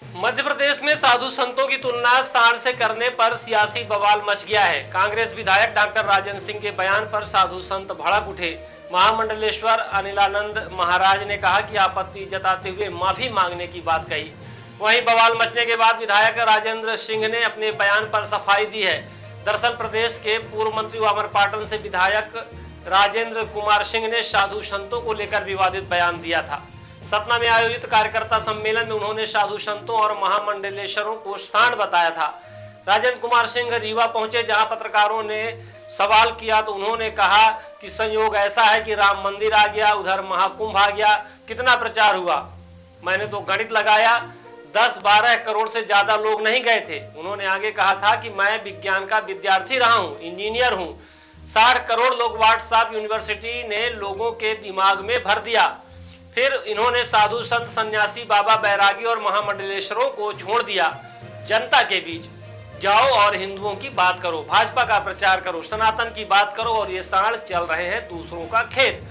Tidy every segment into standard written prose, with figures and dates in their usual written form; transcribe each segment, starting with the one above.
मध्य प्रदेश में साधु संतों की तुलना सांड से करने पर सियासी बवाल मच गया है। कांग्रेस विधायक डॉक्टर राजेंद्र सिंह के बयान पर साधु संत भड़क उठे। महामंडलेश्वर अनिलानंद महाराज ने कहा कि आपत्ति जताते हुए माफी मांगने की बात कही। वहीं बवाल मचने के बाद विधायक राजेंद्र सिंह ने अपने बयान पर सफाई दी है। दरअसल प्रदेश के पूर्व मंत्री अमरपाटन से विधायक राजेंद्र कुमार सिंह ने साधु संतों को लेकर विवादित बयान दिया था। सतना में आयोजित कार्यकर्ता सम्मेलन में उन्होंने साधु संतों और महामंडलेश्वरों को सांड बताया था। राजेंद्र कुमार सिंह रीवा पहुंचे, जहां पत्रकारों ने सवाल किया तो उन्होंने कहा कि संयोग ऐसा है कि राम मंदिर आ गया, उधर महाकुंभ आ गया, कितना प्रचार हुआ। मैंने तो गणित लगाया, 10-12 करोड़ से ज्यादा लोग नहीं गए थे। उन्होंने आगे कहा था कि मैं विज्ञान का विद्यार्थी रहा हूँ, इंजीनियर हूँ। 60 करोड़ लोग व्हाट्सएप यूनिवर्सिटी ने लोगों के दिमाग में भर दिया। फिर इन्होंने साधु संत सन्यासी बाबा बैरागी और महामंडलेश्वरों को छोड़ दिया। जनता के बीच जाओ और हिंदुओं की बात करो, भाजपा का प्रचार करो, सनातन की बात करो, और ये सांड चल रहे हैं दूसरों का खेत।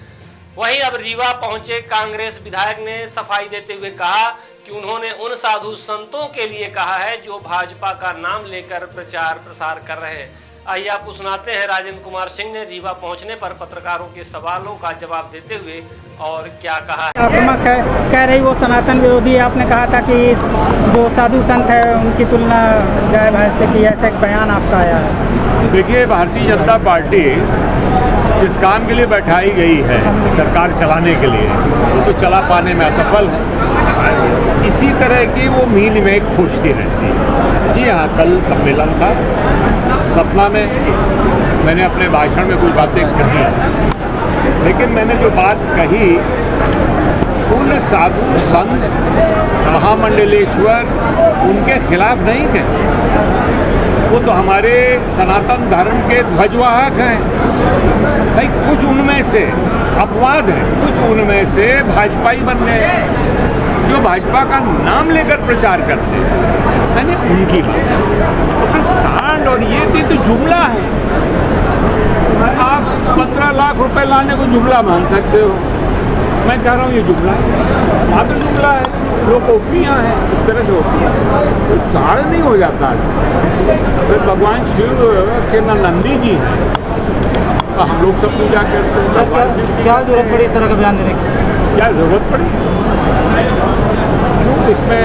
वहीं अब रीवा पहुंचे कांग्रेस विधायक ने सफाई देते हुए कहा कि उन्होंने उन साधु संतों के लिए कहा है जो भाजपा का नाम लेकर प्रचार प्रसार कर रहे हैं। आइए आपको सुनाते हैं राजेंद्र कुमार सिंह ने रीवा पहुंचने पर पत्रकारों के सवालों का जवाब देते हुए और क्या कहा है। कह रही वो सनातन विरोधी है। आपने कहा था कि जो साधु संत है उनकी तुलना गाय भैंस से की, ऐसा एक बयान आपका आया है। देखिए, भारतीय जनता पार्टी जिस काम के लिए बैठाई गई है सरकार चलाने के लिए, वो तो चला पाने में असफल है। इसी तरह की वो मील में खोजती रहती है। जी हाँ, कल सम्मेलन था सतना में, मैंने अपने भाषण में कुछ बातें कही, लेकिन मैंने जो बात कही उन साधु संत महामंडलेश्वर उनके खिलाफ नहीं थे। वो तो हमारे सनातन धर्म के ध्वजवाहक हैं। भाई कुछ उनमें से अपवाद है, कुछ उनमें से भाजपाई बन गए जो भाजपा का नाम लेकर प्रचार करते हैं। मैंने उनकी बात, तो सांड और ये तो जुमला है। आप 15 लाख रुपए लाने को जुमला मान सकते हो। मैं कह रहा हूँ ये जुमला है, मात्र जुमला है, लोकोक्तियाँ हैं, इस तरह से होती है, तो सांड नहीं हो जाता है। फिर भगवान शिव के नंदी जी हैं, तो हम लोग सब पूजा करते हैं। क्या जरूरत पड़ी इस तरह का बयान देने की? क्या जरूरत पड़ी? क्यों, इसमें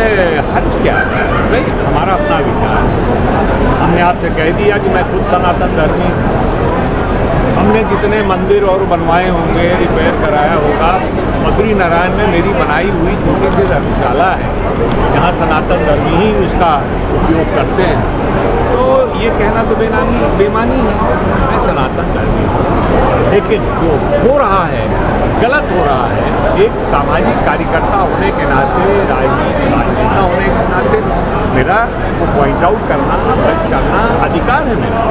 हर्ज क्या है? भाई हमारा अपना विचार, हमने आपसे कह दिया कि मैं खुद सनातन धर्मी हूँ। हमने जितने मंदिर और बनवाए होंगे, रिपेयर कराया होगा, बद्री नारायण में मेरी बनाई हुई छोटी सी धर्मशाला है, जहाँ सनातन धर्मी ही उसका उपयोग करते हैं। तो ये कहना तो बेमानी है। मैं सनातन धर्मी हूँ, लेकिन जो हो रहा है गलत हो रहा है। एक सामाजिक कार्यकर्ता होने के नाते, राजनीतिक नेता होने के नाते मेरा वो पॉइंट आउट करना, अवगत करना अधिकार है मेरा।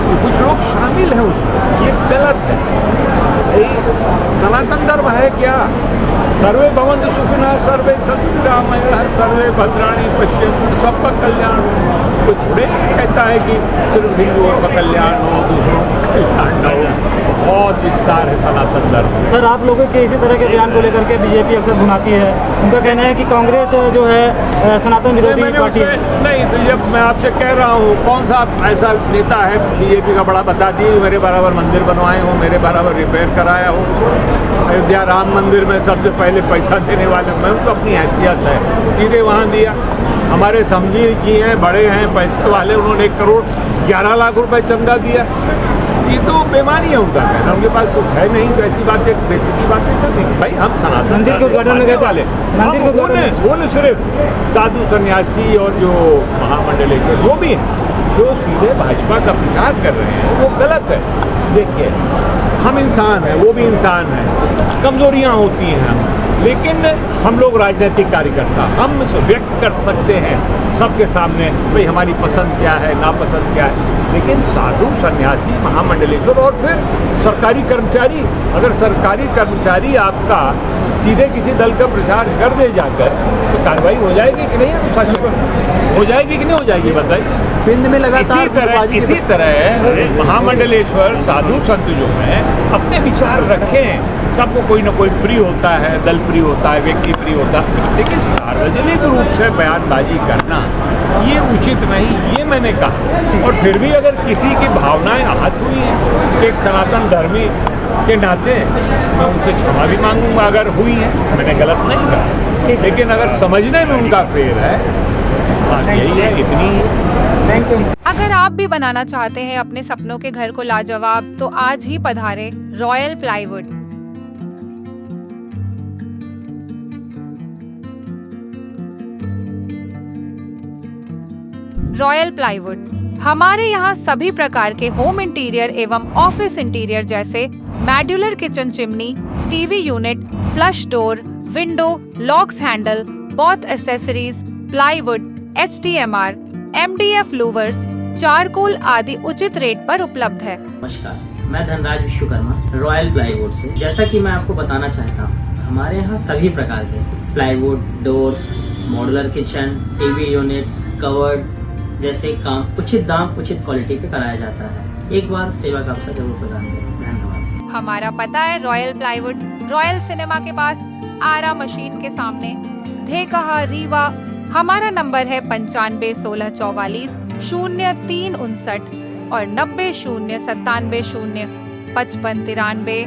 तो कुछ लोग शामिल हैं उसमें, ये गलत है। सनातन धर्म है क्या? सर्वे भवन्तु सुखिनः, सर्वे सन्तु निरामयाः, सर्वे भद्राणि पश्यन्तु, सबका कल्याण हो। कोई थोड़े कहता है कि सिर्फ हिंदुओं का कल्याण हो, दूसरों का कल्याण न हो। बहुत विस्तार है सनातन धर्म। सर, आप लोगों के इसी तरह के बयान को लेकर के बीजेपी अक्सर भुनाती है। उनका कहना है कि कांग्रेस जो है सनातन विरोधी पार्टी है। नहीं, तो जब मैं आपसे कह रहा हूँ, कौन सा ऐसा नेता है बीजेपी का बड़ा बता दिए मेरे बराबर मंदिर बनवाए हो, मेरे बराबर रिपेयर कराया हो। अयोध्या राम मंदिर में सबसे पहले पैसा देने वाले मैं, उनको अपनी हैसियत है, सीधे वहाँ दिया। हमारे समझी जी हैं, बड़े हैं, पैसे वाले, उन्होंने 1 करोड़ 11 लाख रुपए चंदा दिया। ये तो बेमानी है उनका कहना, उनके पास कुछ है नहीं, तो ऐसी बातें बेटी की बातें तो नहीं। भाई हम सनातन मंदिर के उद्घाटन में वाले वो न सिर्फ साधु सन्यासी और जो महामंडलेश्वर वो भी हैं जो सीधे भाजपा का प्रचार कर रहे हैं, वो गलत है। देखिए, हम इंसान हैं, वो भी इंसान हैं, कमजोरियाँ होती हैं, लेकिन हम लोग राजनीतिक कार्यकर्ता, हम व्यक्त कर सकते हैं सबके सामने भाई हमारी पसंद क्या है, नापसंद क्या है। लेकिन साधु सन्यासी महामंडलेश्वर और फिर सरकारी कर्मचारी, अगर सरकारी कर्मचारी आपका सीधे किसी दल का प्रचार कर दे जाकर तो कार्रवाई हो जाएगी कि नहीं अनुशासन पर? हो जाएगी कि नहीं हो जाएगी बताइए। पिंड में लगातार इसी तरह महामंडलेश्वर साधु संत जो हैं अपने विचार रखें। सबको कोई ना कोई प्रिय होता है, दल प्रिय होता है, व्यक्ति प्रिय होता है, लेकिन सार्वजनिक रूप से बयानबाजी करना ये उचित नहीं, ये मैंने कहा। और फिर भी अगर किसी की भावनाएं आहत हुई हैं एक सनातन धर्मी के नाते मैं उनसे क्षमा भी मांगूंगा अगर हुई है, मैंने गलत नहीं कहा, लेकिन अगर समझने में उनका फेर है, बात यही है, इतनी ही। Thank you. अगर आप भी बनाना चाहते हैं अपने सपनों के घर को लाजवाब, तो आज ही पधारें रॉयल प्लाईवुड। रॉयल प्लाईवुड हमारे यहाँ सभी प्रकार के होम इंटीरियर एवं ऑफिस इंटीरियर जैसे modular kitchen chimney, TV unit, flush door, window, locks handle, both accessories, plywood, HDMR, MDF louvres, charcoal आदि उचित रेट पर उपलब्ध है। नमस्कार, मैं धनराज विश्वकर्मा रॉयल प्लाईवुड से। जैसा कि मैं आपको बताना चाहता हूँ, हमारे यहाँ सभी प्रकार के plywood, doors, modular kitchen, TV units, covered जैसे काम उचित दाम उचित क्वालिटी पे कराया जाता है। एक बार सेवा का अवसर जरूर प्रदान करें। धन्यवाद। हमारा पता है रॉयल प्लाईवुड, रॉयल सिनेमा के पास, आरा मशीन के सामने, धेकहा, रीवा। हमारा नंबर है 95 16 44 0359 और 90 0 97 0 55 93।